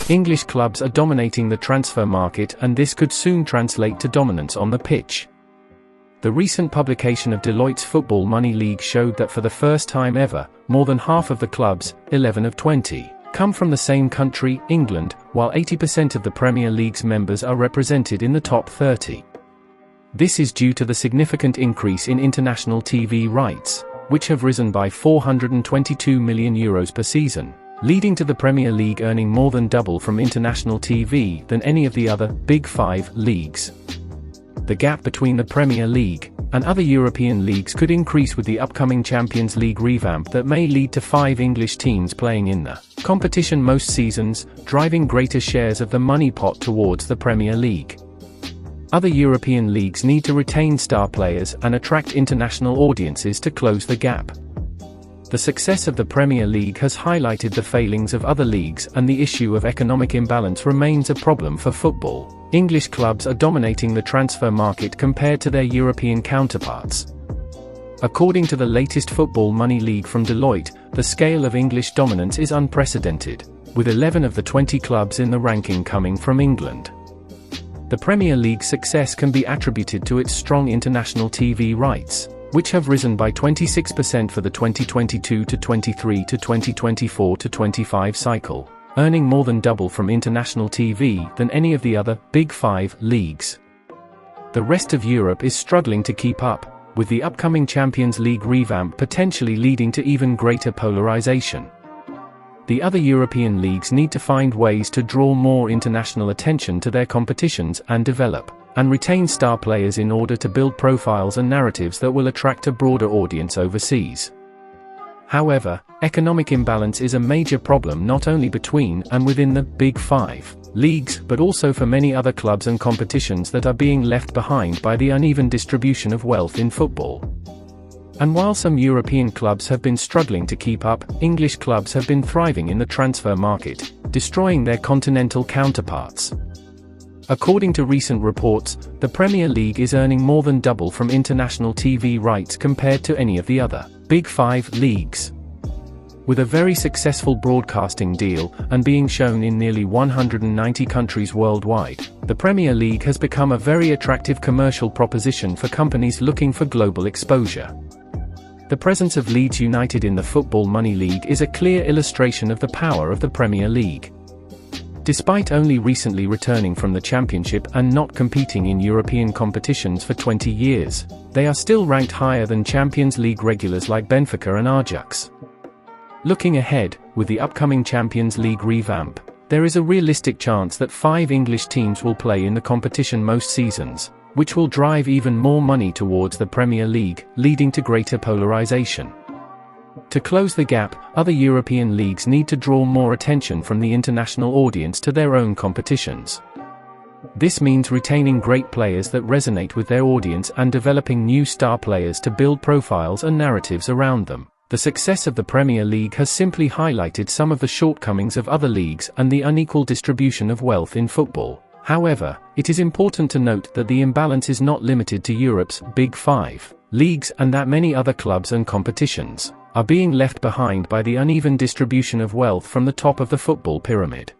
English clubs are dominating the transfer market, and this could soon translate to dominance on the pitch. The recent publication of Deloitte's Football Money League showed that for the first time ever, more than half of the clubs, 11 of 20, come from the same country, England, while 80% of the Premier League's members are represented in the top 30. This is due to the significant increase in international TV rights, which have risen by €422 million per season, leading to the Premier League earning more than double from international TV than any of the other Big Five leagues. The gap between the Premier League and other European leagues could increase with the upcoming Champions League revamp that may lead to 5 English teams playing in the competition most seasons, driving greater shares of the money pot towards the Premier League. Other European leagues need to retain star players and attract international audiences to close the gap. The success of the Premier League has highlighted the failings of other leagues, and the issue of economic imbalance remains a problem for football. English clubs are dominating the transfer market compared to their European counterparts. According to the latest Football Money League from Deloitte, the scale of English dominance is unprecedented, with 11 of the 20 clubs in the ranking coming from England. The Premier League's success can be attributed to its strong international TV rights, which have risen by 26% for the 2022-23 to 2024-25 cycle, earning more than double from international TV than any of the other Big Five leagues. The rest of Europe is struggling to keep up, with the upcoming Champions League revamp potentially leading to even greater polarization. The other European leagues need to find ways to draw more international attention to their competitions and develop and retain star players in order to build profiles and narratives that will attract a broader audience overseas. However, economic imbalance is a major problem not only between and within the Big Five leagues, but also for many other clubs and competitions that are being left behind by the uneven distribution of wealth in football. And while some European clubs have been struggling to keep up, English clubs have been thriving in the transfer market, destroying their continental counterparts. According to recent reports, the Premier League is earning more than double from international TV rights compared to any of the other Big Five leagues. With a very successful broadcasting deal and being shown in nearly 190 countries worldwide, the Premier League has become a very attractive commercial proposition for companies looking for global exposure. The presence of Leeds United in the Football Money League is a clear illustration of the power of the Premier League. Despite only recently returning from the Championship and not competing in European competitions for 20 years, they are still ranked higher than Champions League regulars like Benfica and Ajax. Looking ahead, with the upcoming Champions League revamp, there is a realistic chance that 5 English teams will play in the competition most seasons, which will drive even more money towards the Premier League, leading to greater polarization. To close the gap, other European leagues need to draw more attention from the international audience to their own competitions. This means retaining great players that resonate with their audience and developing new star players to build profiles and narratives around them. The success of the Premier League has simply highlighted some of the shortcomings of other leagues and the unequal distribution of wealth in football. However, it is important to note that the imbalance is not limited to Europe's Big Five leagues, and that many other clubs and competitions are being left behind by the uneven distribution of wealth from the top of the football pyramid.